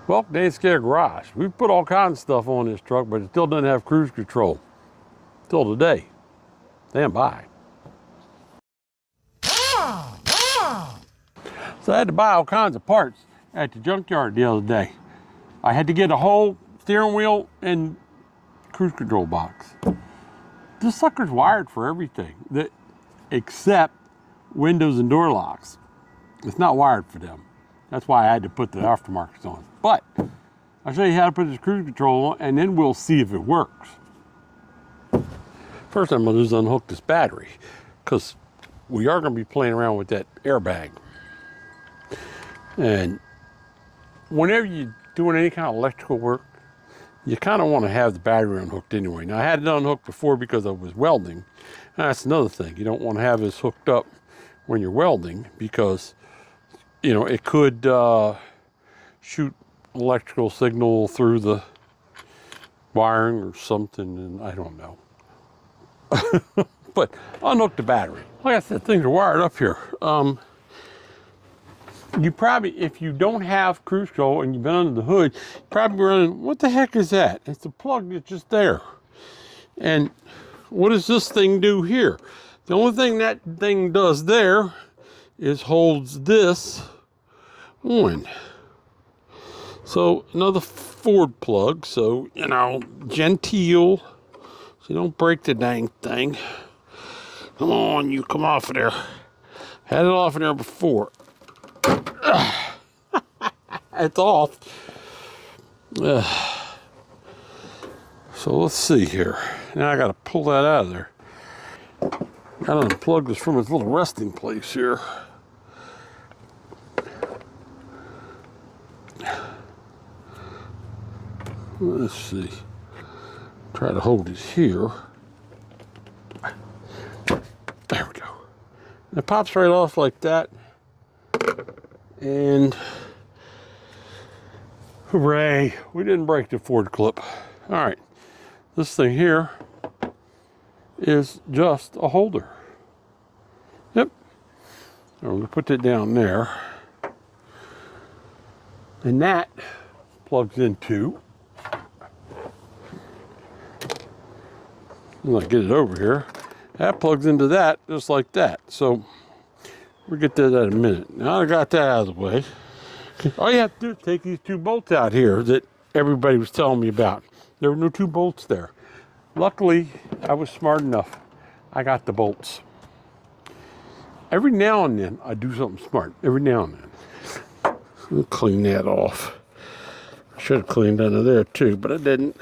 Well, they ain't scared garage. We put all kinds of stuff on this truck, but it still doesn't have cruise control. Till today. Stand by. So I had to buy all kinds of parts at the junkyard the other day. I had to get a whole steering wheel and cruise control box. This sucker's wired for everything except windows and door locks. It's not wired for them. That's why I had to put the aftermarkets on. But I'll show you how to put this cruise control on, and then we'll see if it works. First I'm gonna do is unhook this battery, because we are gonna be playing around with that airbag. And whenever you're doing any kind of electrical work, you kind of want to have the battery unhooked anyway. Now I had it unhooked before because I was welding. And that's another thing. You don't want to have this hooked up when you're welding, because you know it could shoot electrical signal through the wiring or something, and I don't know. But unhook the battery. Like I said, things are wired up here. You probably, if you don't have cruise control and you've been under the hood, you're probably running, what the heck is that? It's a plug that's just there. And what does this thing do here? The only thing that thing does there is holds this on. So another Ford plug, so, you know, genteel, so you don't break the dang thing. Come on, you come off of there. Had it off of there before. It's off. So let's see here. Now I got to pull that out of there. Got to unplug this from its little resting place here. Let's see. Try to hold it here. There we go. It pops right off like that. And hooray, we didn't break the Ford clip. All right, this thing here is just a holder. Yep. I'm gonna put that down there. And that plugs into, I'm gonna get it over here. That plugs into that just like that. So we'll get to that in a minute. Now I got that out of the way. All you have to do is take these two bolts out here that everybody was telling me about. There were no two bolts there. Luckily, I was smart enough. I got the bolts. Every now and then, I do something smart. Every now and then. I'll clean that off. I should have cleaned under there too, but I didn't.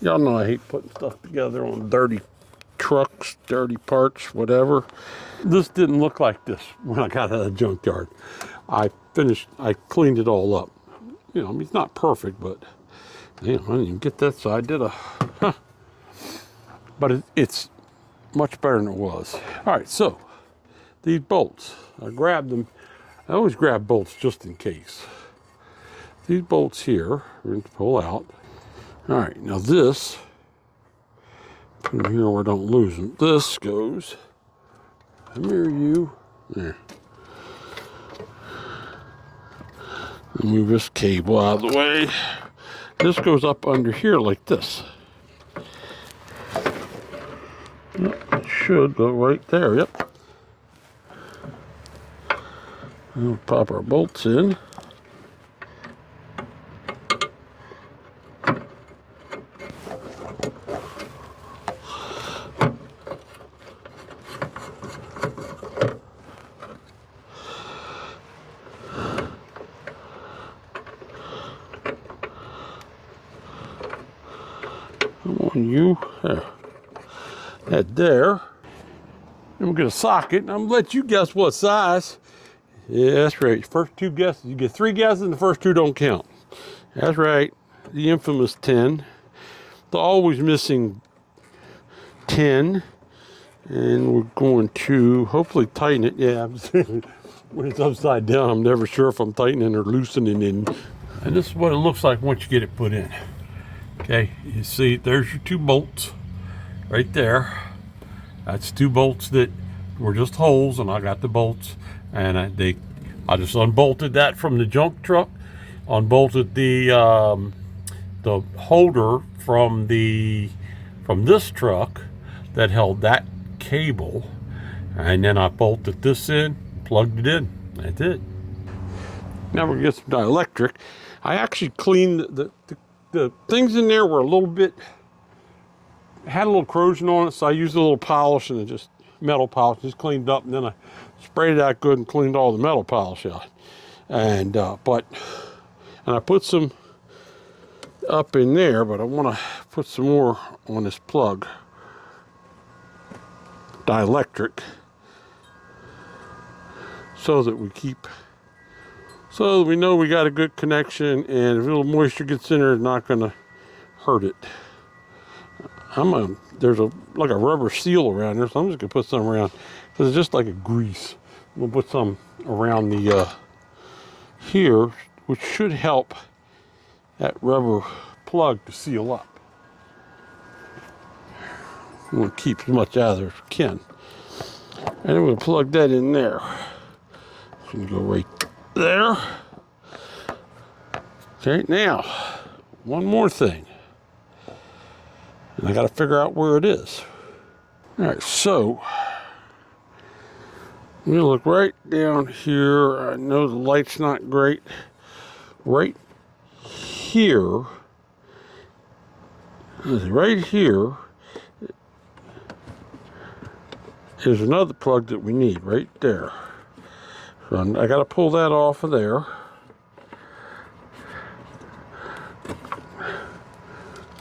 Y'all know I hate putting stuff together on dirty trucks, dirty parts, whatever. This didn't look like this when I got out of the junkyard. I cleaned it all up. You know, I mean, it's not perfect, but you know, I didn't even get that side, did I? But it's much better than it was. All right, so these bolts, I grabbed them. I always grab bolts just in case. These bolts here, we're going to pull out. All right, now this, put them here where I don't lose them. This goes, come here you, there. Move this cable out of the way. This goes up under here like this. Yep, it should go right there, yep. We'll pop our bolts in. You there. That there. Then we'll get a socket, and I'm gonna let you guess what size. Yeah, that's right. First two guesses. You get 3 guesses, and the first 2 don't count. That's right. The infamous 10. The always missing 10. And we're going to hopefully tighten it. Yeah, when it's upside down, I'm never sure if I'm tightening or loosening it. And this is what it looks like once you get it put in. Okay, you see, there's your 2 bolts right there. That's 2 bolts that were just holes, and I got the bolts, and I just unbolted that from the junk truck, unbolted the holder from this truck that held that cable, and then I bolted this in, plugged it in. That's it. Now we're gonna get some dielectric. I actually cleaned the things in there were a little bit, had a little corrosion on it, so I used a little polish and just metal polish, just cleaned up, and then I sprayed it out good and cleaned all the metal polish out. And I put some up in there, but I want to put some more on this plug, dielectric, so that we know we got a good connection, and if a little moisture gets in there, it's not going to hurt it. There's like a rubber seal around there, so I'm just going to put some around, because it's just like a grease. We'll put some around the here, which should help that rubber plug to seal up. I'm going to keep as much out of there as we can. And I'm going to plug that in there. It's going to go right there. Okay, now, one more thing. And I got to figure out where it is. All right, so I'm going to look right down here. I know the light's not great. Right here is another plug that we need right there. So I got to pull that off of there.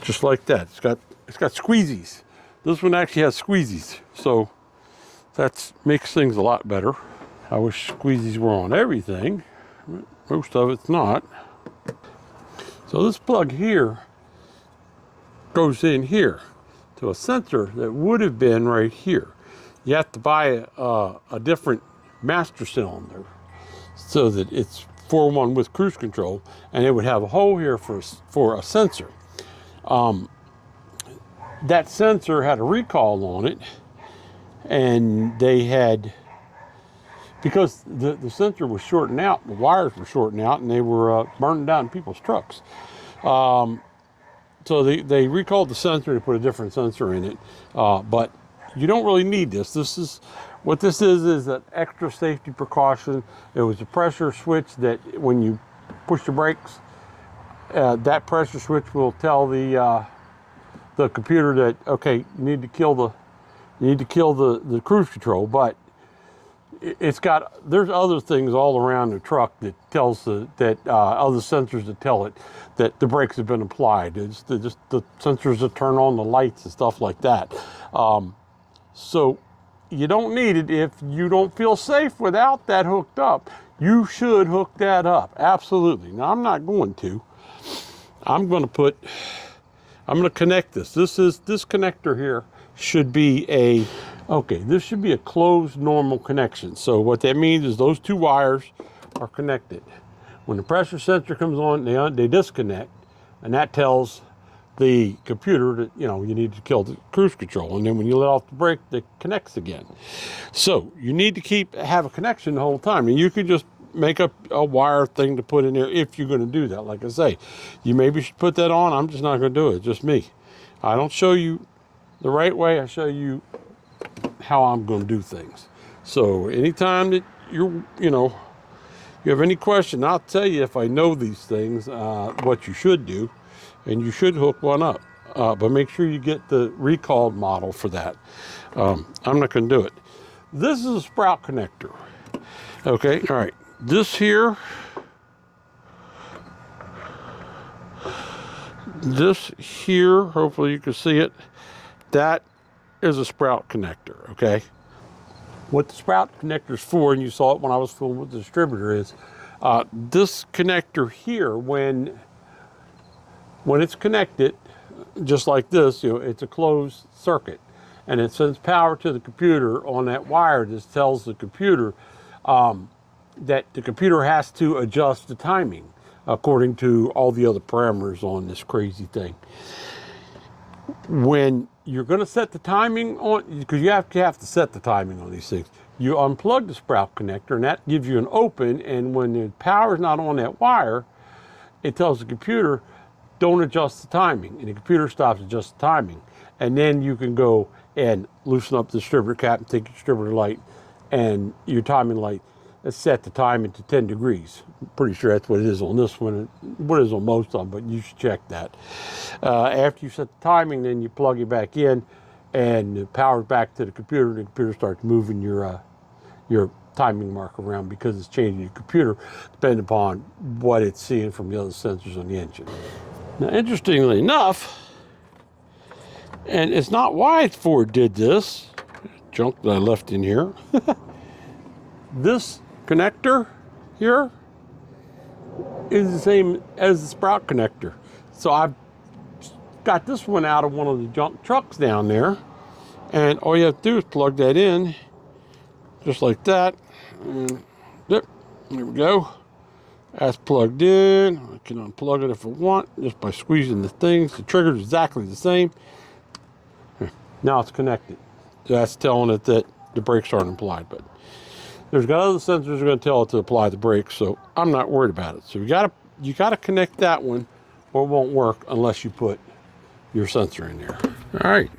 Just like that. It's got squeezies. This one actually has squeezies, so that makes things a lot better. I wish squeezies were on everything. Most of it's not. So this plug here goes in here to a sensor that would have been right here. You have to buy a different master cylinder so that it's 4-1 with cruise control, and it would have a hole here for a sensor. That sensor had a recall on it, and they had, because the sensor was shorting out, the wires were shorting out, and they were burning down people's trucks. So they recalled the sensor and put a different sensor in it, but you don't really need this. What this is an extra safety precaution. It was a pressure switch that when you push the brakes, that pressure switch will tell the computer that, okay, you need to kill the cruise control. But there's other things all around the truck that tells other sensors that tell it that the brakes have been applied. It's just the sensors that turn on the lights and stuff like that. So you don't need it if you don't feel safe without that hooked up. You should hook that up, absolutely. Now I'm not going to. I'm going to connect this. This connector here should be this should be a closed normal connection. So what that means is those two wires are connected. When the pressure sensor comes on, they disconnect, and that tells the computer that you need to kill the cruise control. And then when you let off the brake, it connects again. So you need to have a connection the whole time. And you could just make up a wire thing to put in there if you're going to do that. Like I say, you maybe should put that on. I'm just not going to do it. Just me. I don't show you the right way. I show you how I'm going to do things. So anytime that you have any question, I'll tell you if I know these things, what you should do, and you should hook one up. But make sure you get the recalled model for that. I'm not going to do it. This is a sprout connector. Okay, all right. This here, hopefully you can see it. That is a sprout connector, okay? What the sprout connector is for, and you saw it when I was filming with the distributor, is this connector here, when it's connected, just like this, it's a closed circuit, and it sends power to the computer on that wire. This tells the computer that the computer has to adjust the timing according to all the other parameters on this crazy thing. When you're going to set the timing on, because you have to set the timing on these things, you unplug the sprout connector, and that gives you an open, and when the power's not on that wire, it tells the computer, don't adjust the timing. And the computer stops adjusting the timing. And then you can go and loosen up the distributor cap and take your distributor light and your timing light and set the timing to 10 degrees. I'm pretty sure that's what it is on this one. What it is on most of them, but you should check that. After you set the timing, then you plug it back in and it powers back to the computer starts moving your timing mark around because it's changing your computer depending upon what it's seeing from the other sensors on the engine. Now, interestingly enough, and it's not why Ford did this, junk that I left in here, this connector here is the same as the sprout connector. So I've got this one out of one of the junk trucks down there, and all you have to do is plug that in just like that, and there we go. That's plugged in. I can unplug it if I want just by squeezing the things. The trigger is exactly the same. Now it's connected. That's telling it that the brakes aren't applied, but there's got other sensors that are going to tell it to apply the brakes, so I'm not worried about it. So you gotta connect that one, or it won't work unless you put your sensor in there. All right.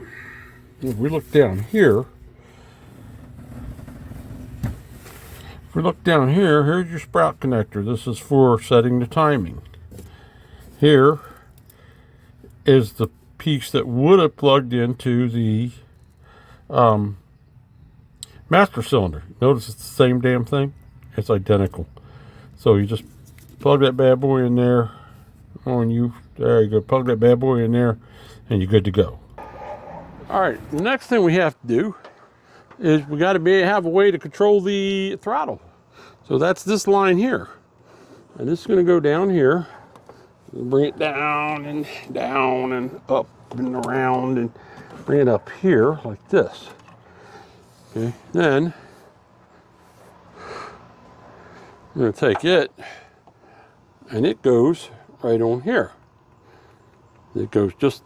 If we look down here, here's your sprout connector. This is for setting the timing. Here is the piece that would have plugged into the master cylinder. Notice it's the same damn thing. It's identical. So you just plug that bad boy in there on you. There you go. Plug that bad boy in there and you're good to go. All right, the next thing we have to do is we got to have a way to control the throttle. So that's this line here. And this is going to go down here. Bring it down and up and around and bring it up here like this. Okay, then I'm going to take it and it goes right on here. It goes just,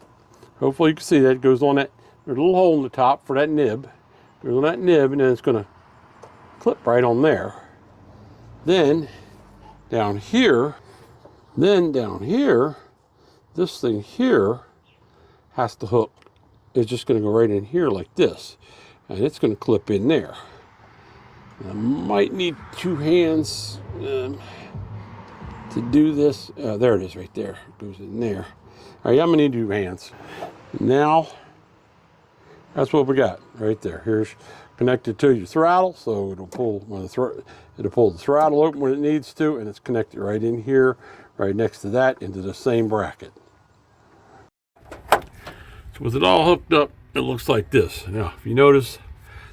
hopefully you can see that it goes on that, there's a little hole in the top for that nib. It goes on that nib and then it's going to clip right on there. Then down here, this thing here has to hook. It's just going to go right in here like this. And it's going to clip in there. And I might need two hands to do this. There it is right there. It goes in there. All right, I'm going to need 2 hands. Now, that's what we got right there. Here's connected to your throttle, so it'll pull the throttle open when it needs to, and it's connected right in here, right next to that, into the same bracket. So with it all hooked up, it looks like this. Now, if you notice,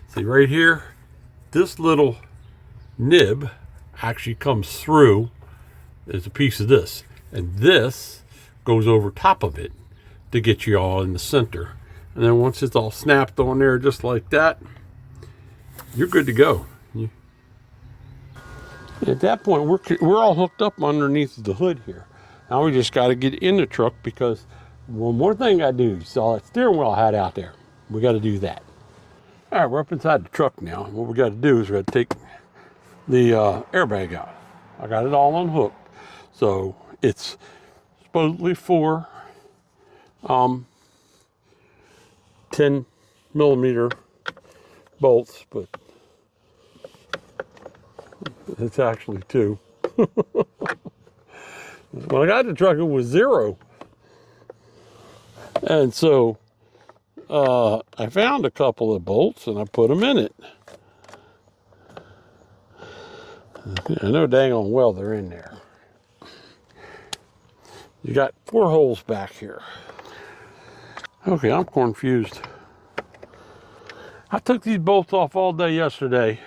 see right here, this little nib actually comes through as a piece of this, and this goes over top of it to get you all in the center. And then once it's all snapped on there just like that, you're good to go. At that point, we're all hooked up underneath the hood here. Now we just got to get in the truck, because one more thing I do, so that steering wheel I had out there, we got to do that. All right, we're up inside the truck now. What we got to do is we got to take the airbag out. I got it all unhooked. So it's supposedly for 10mm bolts, but it's actually 2. When I got the truck, it was 0. And so I found a couple of bolts and I put them in it. I know dang on well they're in there. You got 4 holes back here. Okay, I'm confused. I took these bolts off all day yesterday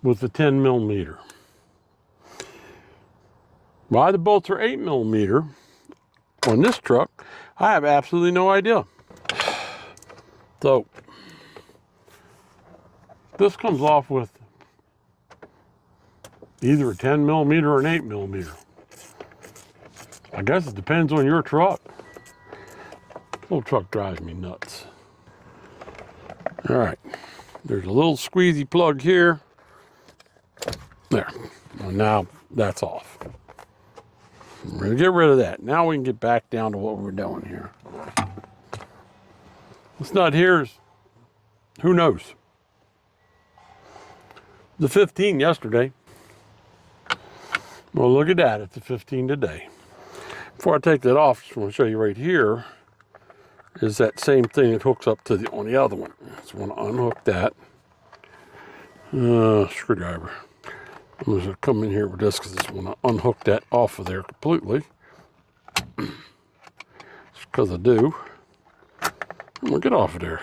with the 10mm. Why the bolts are 8mm on this truck, I have absolutely no idea. So this comes off with either a 10mm or an 8mm. I guess it depends on your truck. This little truck drives me nuts. All right, there's a little squeezy plug here. There, well, now that's off. We're going to get rid of that. Now we can get back down to what we're doing here. This nut here is, who knows? The 15 yesterday. Well, look at that. It's a 15 today. Before I take that off, I just want to show you right here is that same thing that hooks up to the on the other one. So I want to unhook that. Screwdriver. I'm going to come in here with this because I just want to unhook that off of there completely. Just because I do. I'm going to get off of there.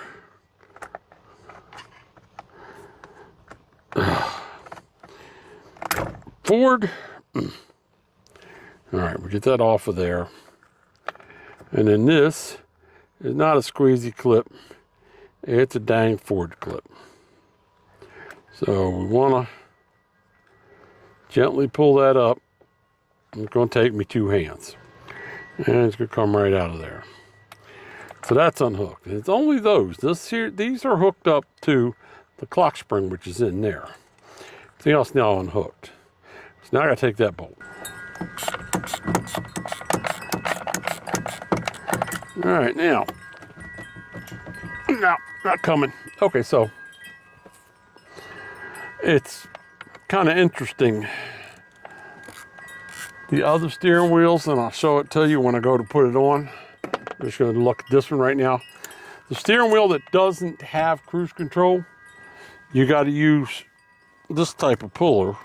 Ford. All right, we get that off of there. And then this is not a squeezy clip. It's a dang Ford clip. So we want to gently pull that up. It's going to take me 2 hands. And it's going to come right out of there. So that's unhooked. And it's only those. These are hooked up to the clock spring, which is in there. Everything else now unhooked. So now I got to take that bolt. All right, now. No, not coming. Okay, so it's kind of interesting. The other steering wheels, and I'll show it to you when I go to put it on. I'm just going to look at this one right now. The steering wheel that doesn't have cruise control, you got to use this type of puller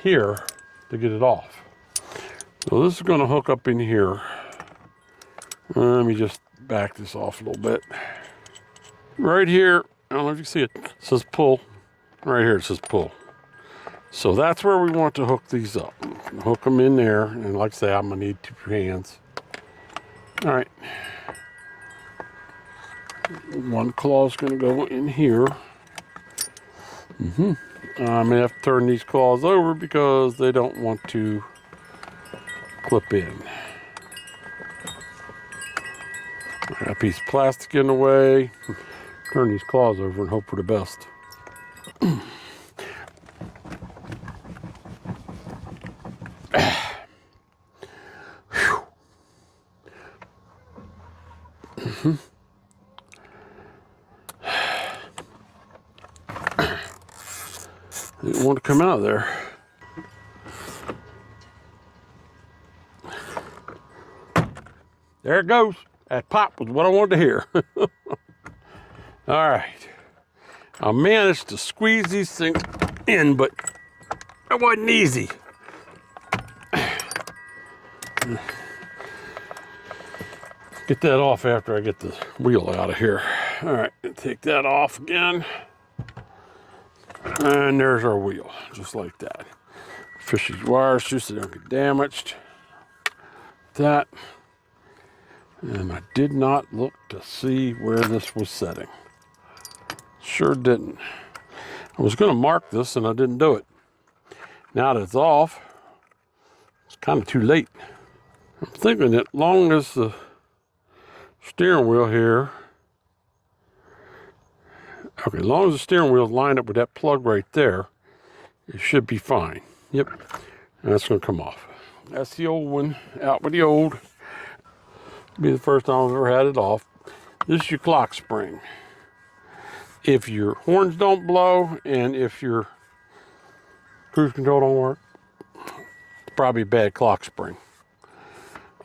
here to get it off. So this is going to hook up in here. Let me just back this off a little bit. Right here, I don't know if you can see it, it says pull. Right here it says pull. So that's where we want to hook these up. Hook them in there, and like I say, I'm going to need 2 hands. All right. One claw is going to go in here. I'm going to have to turn these claws over because they don't want to clip in. I got a piece of plastic in the way. Turn these claws over and hope for the best. Didn't want to come out of there. There it goes. That pop was what I wanted to hear. All right. I managed to squeeze these things in, but it wasn't easy. Get that off after I get the wheel out of here. All right, take that off again. And there's our wheel, just like that. Fish these wires just so they don't get damaged. That. And I did not look to see where this was setting. Sure didn't. I was going to mark this and I didn't do it. Now that it's off, it's kind of too late. I'm thinking that long as the steering wheel here, okay, as long as the steering wheel is lined up with that plug right there, it should be fine. Yep, and that's going to come off. That's the old one, out with the old. Be the first time I've ever had it off. This is your clock spring. If your horns don't blow and if your cruise control don't work, it's probably a bad clock spring.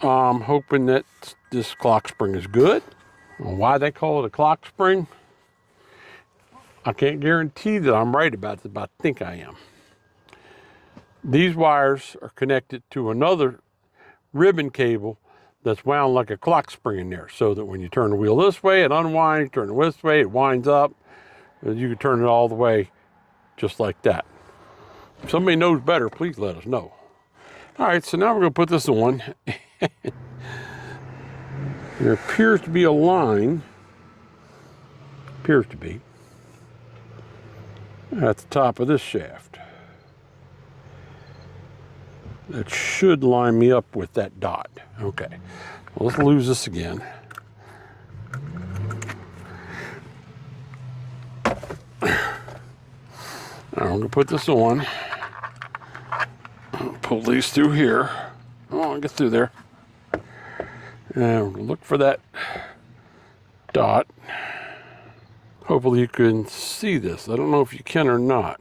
I'm hoping that this clock spring is good. Why they call it a clock spring, I can't guarantee that I'm right about it, but I think I am. These wires are connected to another ribbon cable that's wound like a clock spring in there, so that when you turn the wheel this way, it unwinds, turn it this way, it winds up, and you can turn it all the way just like that. If somebody knows better, please let us know. All right, so now we're going to put this on. There appears to be a line, at the top of this shaft. That should line me up with that dot. Okay, well, let's lose this again. I'm gonna put this on. Pull these through here. Oh, get through there. And look for that dot. Hopefully you can see this. I don't know if you can or not.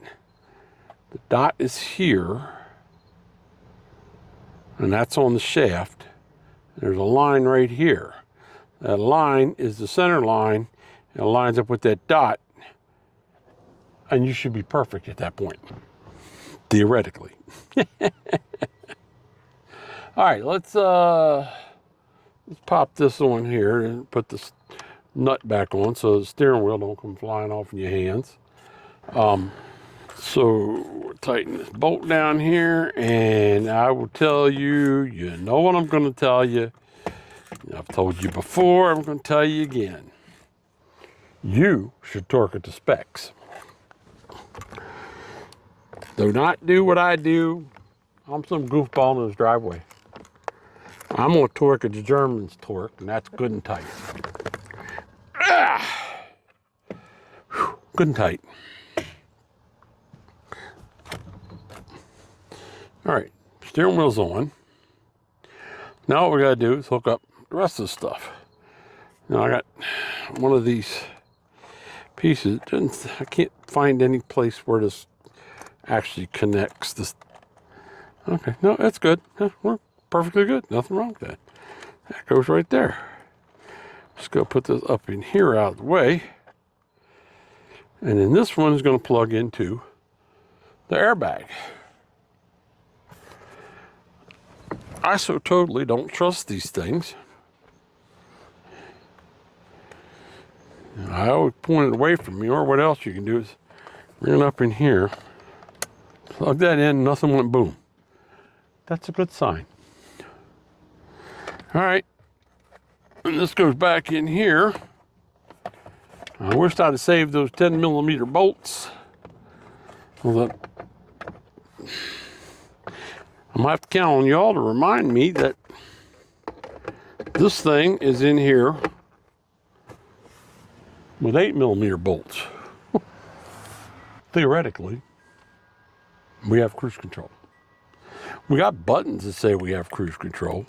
The dot is here, and that's on the shaft. There's a line right here. That line is the center line, and it lines up with that dot, and you should be perfect at that point, theoretically. All right, let's pop this on here and put this nut back on so the steering wheel don't come flying off in your hands. So we'll tighten this bolt down here, and I will tell you, you know what I'm going to tell you. I've told you before, I'm going to tell you again. You should torque it to specs. Do not do what I do. I'm some goofball in his driveway. I'm going to torque it the Germans torque, and that's good and tight. Good and tight. All right, steering wheel's on. Now what we gotta do is hook up the rest of the stuff. Now I got one of these pieces. I can't find any place where this actually connects this. Okay, no, that's good. We're perfectly good. Nothing wrong with that. That goes right there. Just go put this up in here out of the way. And then this one is going to plug into the airbag. I so totally don't trust these things. I always point it away from me, or what else you can do is bring it up in here, plug that in, nothing went boom. That's a good sign. All right, and this goes back in here. I wished I'd have saved those 10mm bolts. Well, I'm gonna have to count on y'all to remind me that this thing is in here with 8mm bolts. Theoretically, we have cruise control. We got buttons that say we have cruise control.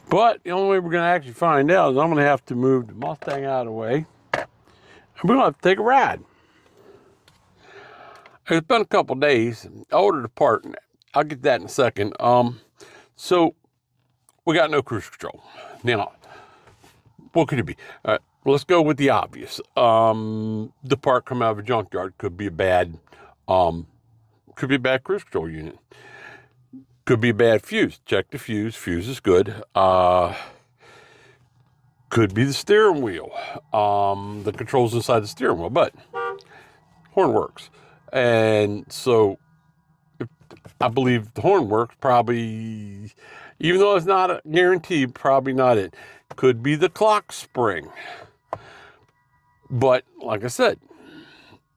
But the only way we're going to actually find out is I'm going to have to move the Mustang out of the way. And we're going to have to take a ride. It's been a couple days. I ordered a part. I'll get that in a second. So we got no cruise control. Now, what could it be? All right, let's go with the obvious. The part coming out of a junkyard could be a bad cruise control unit. Could be a bad fuse. Check the fuse. Fuse is good. Could be the steering wheel. The controls inside the steering wheel, but horn works. And so I believe the horn works, probably, even though it's not a guarantee, probably not it. Could be the clock spring. But like I said,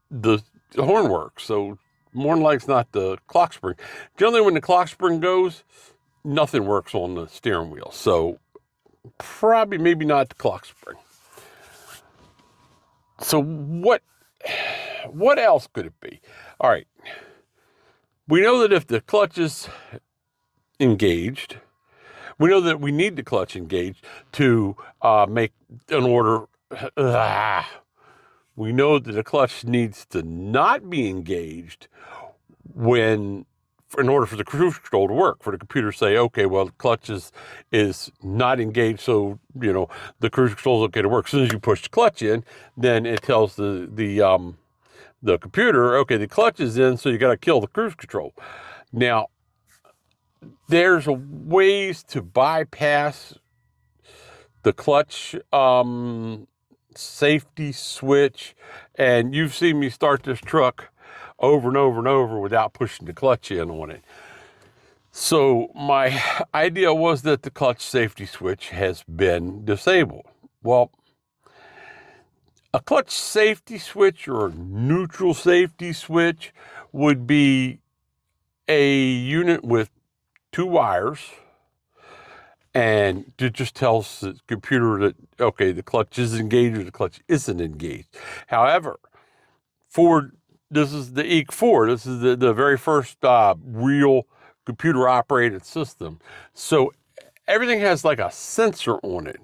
the horn works. So more than likely it's not the clock spring. Generally when the clock spring goes, nothing works on the steering wheel. So probably maybe not the clock spring. So what else could it be? All right. We know that if the clutch is engaged, we know that we need the clutch engaged to make an order. We know that the clutch needs to not be engaged in order for the cruise control to work, for the computer to say, okay, well, the clutch is not engaged, so, you know, the cruise control is okay to work. As soon as you push the clutch in, then it tells the computer, okay, the clutch is in, so you got to kill the cruise control. Now, there's ways to bypass the clutch safety switch, and you've seen me start this truck over and over and over without pushing the clutch in on it. So my idea was that the clutch safety switch has been disabled. Well, a clutch safety switch or a neutral safety switch would be a unit with two wires, and it just tells the computer that, okay, the clutch is engaged or the clutch isn't engaged. However, Ford this is the EEC 4. This is the very first real computer operated system. So everything has like a sensor on it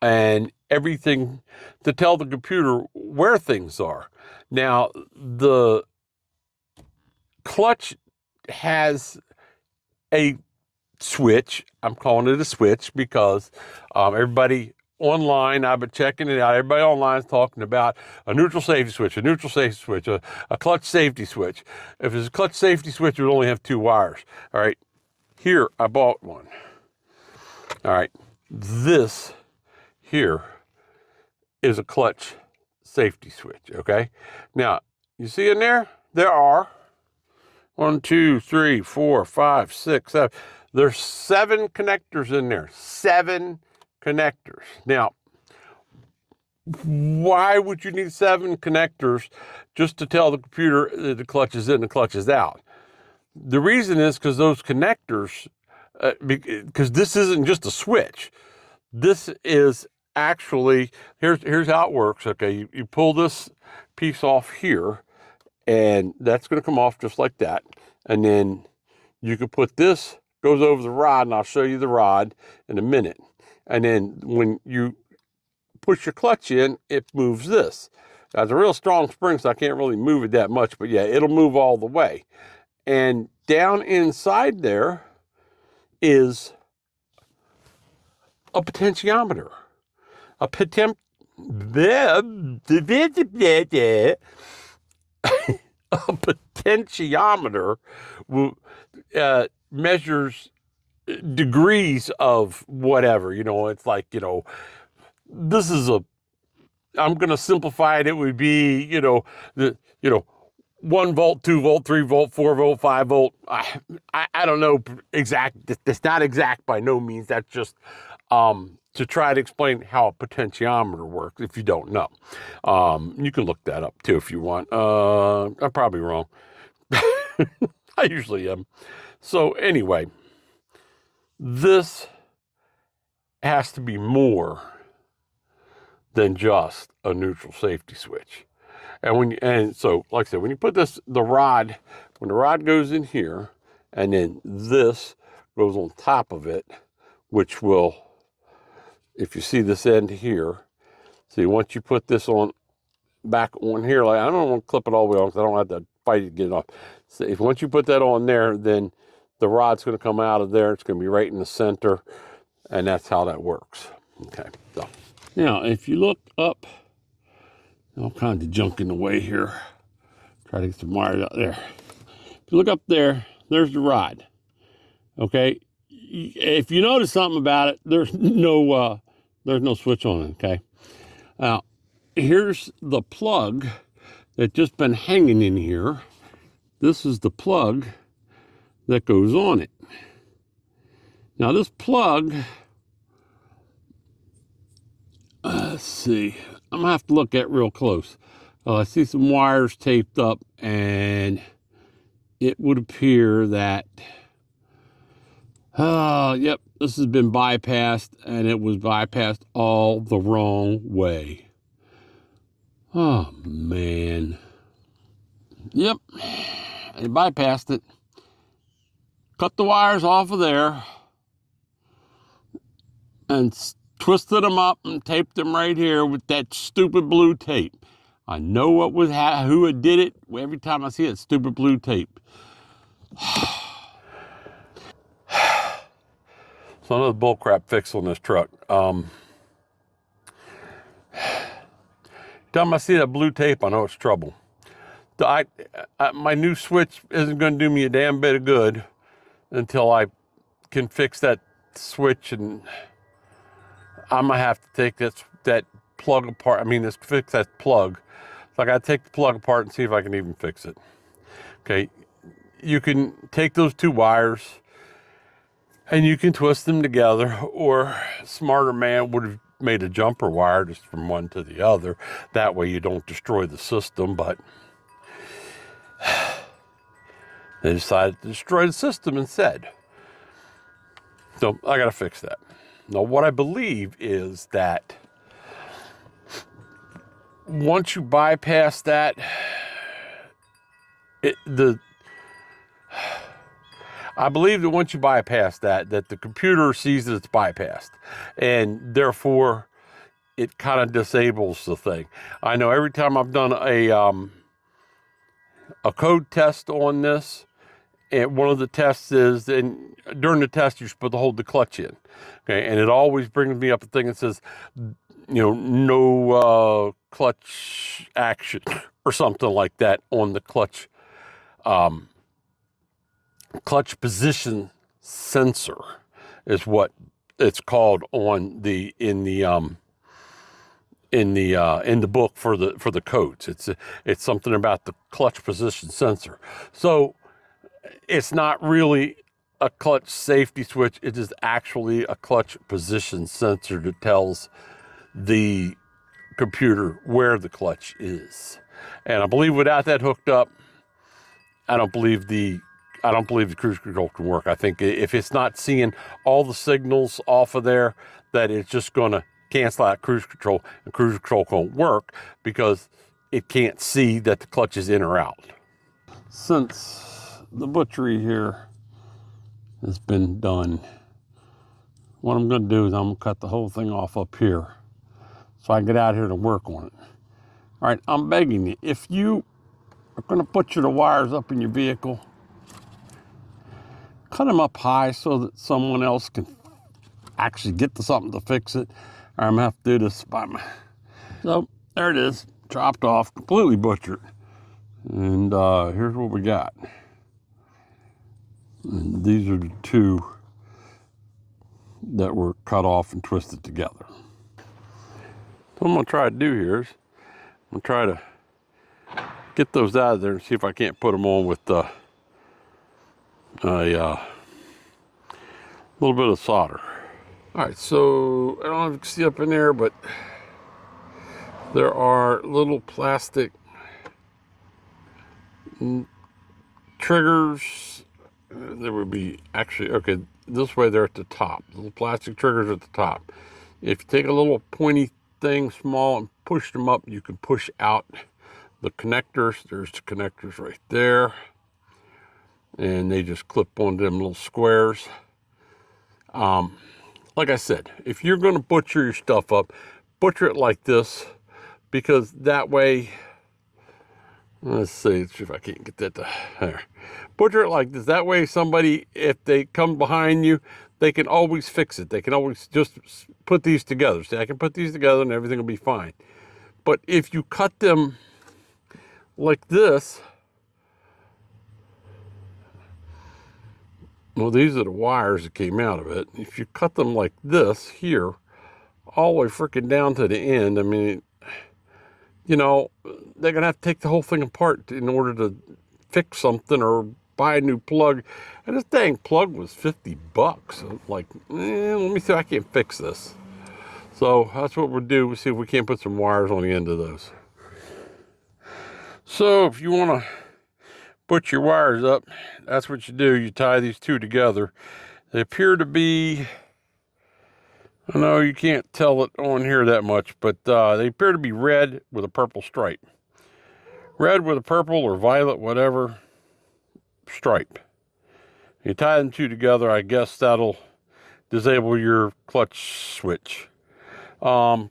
and everything to tell the computer where things are. Now, the clutch has a switch. I'm calling it a switch because everybody online, I've been checking it out. Everybody online is talking about a neutral safety switch, a neutral safety switch, a clutch safety switch. If it's a clutch safety switch, it would only have 2 wires. All right, here I bought one. All right, this here is a clutch safety switch. Okay, now you see in there, there are 1, 2, 3, 4, 5, 6, 7. There's 7 connectors in there. 7 connectors. Now, why would you need 7 connectors just to tell the computer that the clutch is in and the clutch is out? The reason is because those connectors, because this isn't just a switch. This is actually, here's how it works. Okay, you pull this piece off here, and that's going to come off just like that. And then you can put this, goes over the rod, and I'll show you the rod in a minute. And then when you push your clutch in, it moves this. Now, it's a real strong spring, so I can't really move it that much, but yeah, it'll move all the way. And down inside there is a potentiometer. A potentiometer measures degrees of whatever, it's like, this is I'm going to simplify it. It would be, 1 volt, 2 volt, 3 volt, 4 volt, 5 volt. I don't know exact. That's not exact by no means. That's just to try to explain how a potentiometer works if you don't know. You can look that up too if you want. I'm probably wrong. I usually am. So anyway, this has to be more than just a neutral safety switch. And so, like I said, when you put when the rod goes in here, and then this goes on top of it, which will, if you see this end here, see, once you put this back on here, like, I don't want to clip it all the way on because I don't have to fight to get it off. So once you put that on there, then the rod's going to come out of there. It's going to be right in the center, and that's how that works. Okay, so now if you look up, all kinds of junk in the way here. Try to get some wires out there. If you look up there, there's the rod. Okay, if you notice something about it, there's no switch on it. Okay, now here's the plug that's just been hanging in here. This is the plug that goes on it. Now this plug, let's see, I'm gonna have to look at real close. I see some wires taped up, and it would appear that, yep, this has been bypassed, and it was bypassed all the wrong way. Oh man. Yep, they bypassed it. Cut the wires off of there and twisted them up and taped them right here with that stupid blue tape. I know who had did it. Every time I see that stupid blue tape. So another bullcrap fix on this truck. Time I see that blue tape, I know it's trouble. My new switch isn't going to do me a damn bit of good until I can fix that switch, and I'm gonna have to take that plug apart. Fix that plug. So I gotta take the plug apart and see if I can even fix it. Okay, you can take those 2 wires and you can twist them together, or a smarter man would have made a jumper wire just from one to the other. That way you don't destroy the system, but they decided to destroy the system instead. So I gotta fix that. Now, what I believe is that once you bypass that, I believe that once you bypass that the computer sees that it's bypassed, and therefore it kind of disables the thing. I know every time I've done a code test on this, and one of the tests is, and during the test you're supposed to hold the clutch in, okay, and it always brings me up a thing that says, no clutch action or something like that on the clutch position sensor is what it's called on in the book for the codes. It's something about the clutch position sensor. So it's not really a clutch safety switch. It is actually a clutch position sensor that tells the computer where the clutch is. And I believe without that hooked up, I don't believe the cruise control can work. I think if it's not seeing all the signals off of there, that it's just going to cancel out cruise control, and cruise control won't work because it can't see that the clutch is in or out. Since the butchery here has been done, what I'm going to do is I'm going to cut the whole thing off up here so I can get out here to work on it. All right, I'm begging you, if you are going to butcher the wires up in your vehicle, cut them up high so that someone else can actually get to something to fix it. Or I'm going to have to do this by my... So there it is, chopped off, completely butchered. And here's what we got. And these are the two that were cut off and twisted together. So what I'm going to try to do here is I'm going to try to get those out of there and see if I can't put them on with a little bit of solder. All right, so I don't know if you can see up in there, but there are little plastic triggers. There would be actually, okay, this way they're at the top. Little plastic triggers at the top. If you take a little pointy thing, small, and push them up, you can push out the connectors. There's the connectors right there. And they just clip onto them little squares. Like I said, if you're going to butcher your stuff up, butcher it like this, because that way, let's see if I can't get that to there. Butcher it like this. That way somebody, if they come behind you, they can always fix it. They can always just put these together. See, I can put these together and everything will be fine. But if you cut them like this, well, these are the wires that came out of it. If you cut them like this here, all the way freaking down to the end, I mean, you know, they're going to have to take the whole thing apart in order to fix something or buy a new plug. And this dang plug was $50. So like, let me see if I can fix this. So that's what we'll do. We'll see if we can't put some wires on the end of those. So if you want to put your wires up, that's what you do. You tie these two together. They appear to be, I know you can't tell it on here that much, but they appear to be red with a purple stripe. Red with a purple or violet, whatever, stripe. You tie them two together, I guess that'll disable your clutch switch. I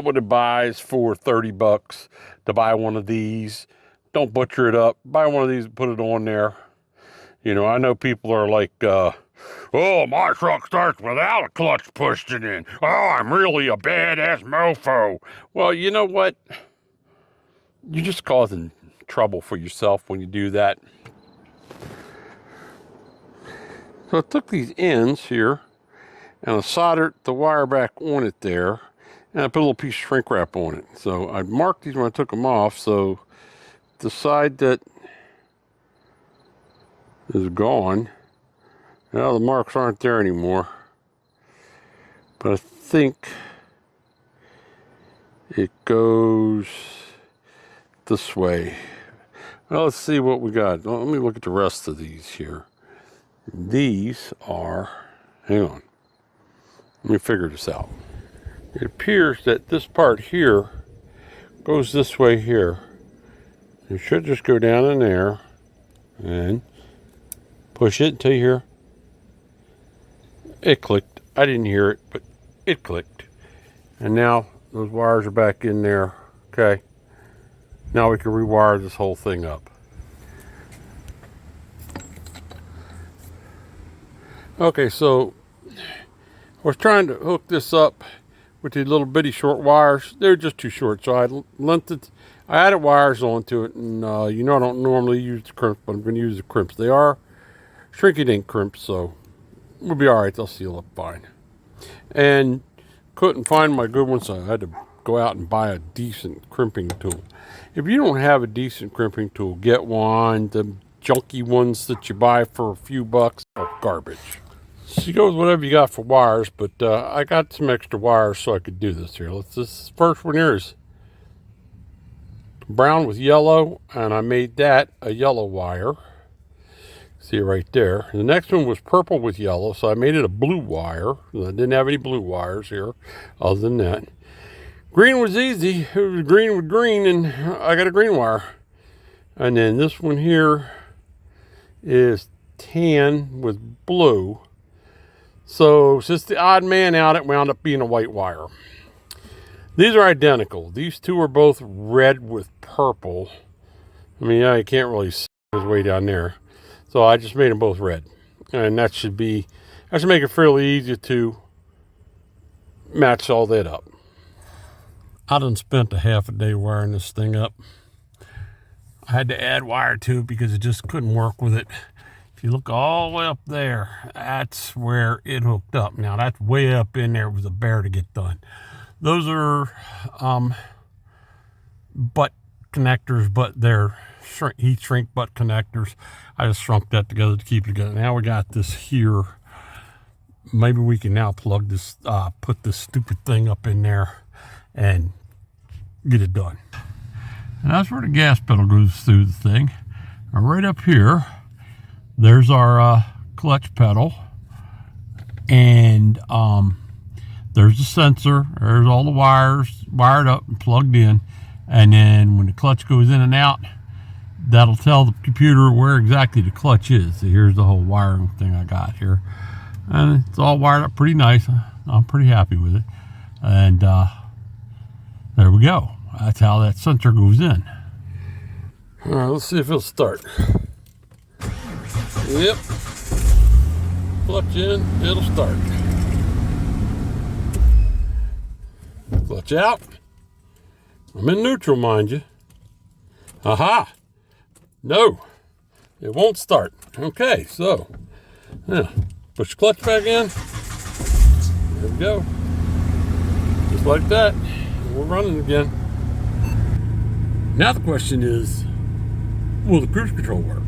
would advise for $30 to buy one of these. Don't butcher it up. Buy one of these and put it on there. You know, I know people are like, oh, my truck starts without a clutch pushed it in. Oh, I'm really a badass mofo. Well, you know what? You're just causing trouble for yourself when you do that. So I took these ends here and I soldered the wire back on it there. And I put a little piece of shrink wrap on it. So I marked these when I took them off. So the side that is gone, now the marks aren't there anymore. But I think it goes this way. Well, let's see what we got. Let me look at the rest of these here. These are, hang on, let me figure this out. It appears that this part here goes this way here, You should just go down in there and push it until you hear it clicked. I didn't hear it, but it clicked. And now those wires are back in there. Okay. Now we can rewire this whole thing up. Okay, so I was trying to hook this up with these little bitty short wires. They're just too short, so I added wires onto it, and you know I don't normally use the crimps, but I'm going to use the crimps. They are shrink ink crimps, so we'll be all right. They'll seal up fine. And couldn't find my good ones, so I had to go out and buy a decent crimping tool. If you don't have a decent crimping tool, get one. The junky ones that you buy for a few bucks are garbage. So you go with whatever you got for wires, but I got some extra wires so I could do this here. This first one here is brown with yellow, and I made that a yellow wire. See it right there. The next one was purple with yellow, so I made it a blue wire. I didn't have any blue wires here other than that. Green was easy. It was green with green, and I got a green wire. And then this one here is tan with blue. So since the odd man out, it wound up being a white wire. These are identical. These two are both red with purple. I mean, I can't really see it way down there. So I just made them both red. And that should make it fairly easy to match all that up. I done spent a half a day wiring this thing up. I had to add wire to it because it just couldn't work with it. If you look all the way up there, that's where it hooked up. Now that's way up in there with a bear to get done. Those are butt connectors, but they're heat shrink butt connectors. I just shrunk that together to keep it together. Now we got this here. Maybe we can now plug this, put this stupid thing up in there and get it done. And that's where the gas pedal goes through the thing. And right up here, there's our clutch pedal, and there's the sensor. There's all the wires wired up and plugged in, and then when the clutch goes in and out, that'll tell the computer where exactly the clutch is. So here's the whole wiring thing I got here, and it's all wired up pretty nice. I'm pretty happy with it, and there we go. That's how that sensor goes in. All right, let's see if it'll start. Yep. Clutch in, it'll start. Clutch out. I'm in neutral, mind you. Aha! No, it won't start. Okay, so, yeah, push the clutch back in. There we go. Just like that. We're running again. Now the question is, will the cruise control work?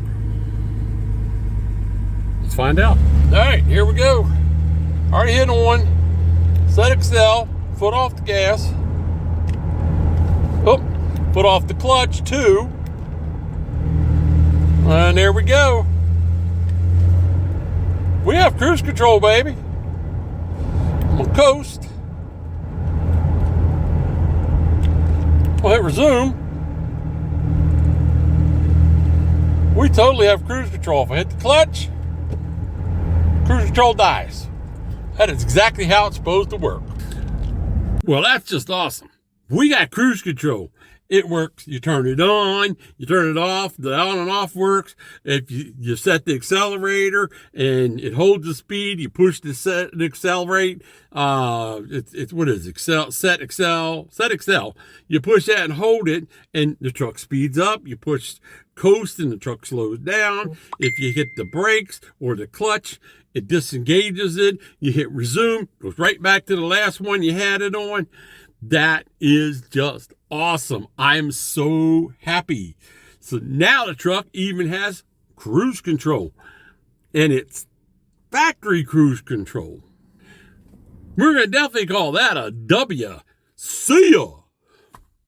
Let's find out. All right, here we go. Already hit on one. Set Excel, foot off the gas. Oh, foot off the clutch too. And there we go. We have cruise control, baby. I'm gonna coast. I'll hit resume. We totally have cruise control. If I hit the clutch, cruise control dies. That is exactly how it's supposed to work. Well, that's just awesome. We got cruise control. It works. You turn it on, you turn it off. The on and off works. If you set the accelerator and it holds the speed, you push the accelerate. It's what is it? Set Excel. You push that and hold it, and the truck speeds up. You push coast, and the truck slows down. If you hit the brakes or the clutch, it disengages it. You hit resume, goes right back to the last one you had it on. That is just awesome. I'm so happy. So now the truck even has cruise control, and it's factory cruise control. We're going to definitely call that a W. See ya.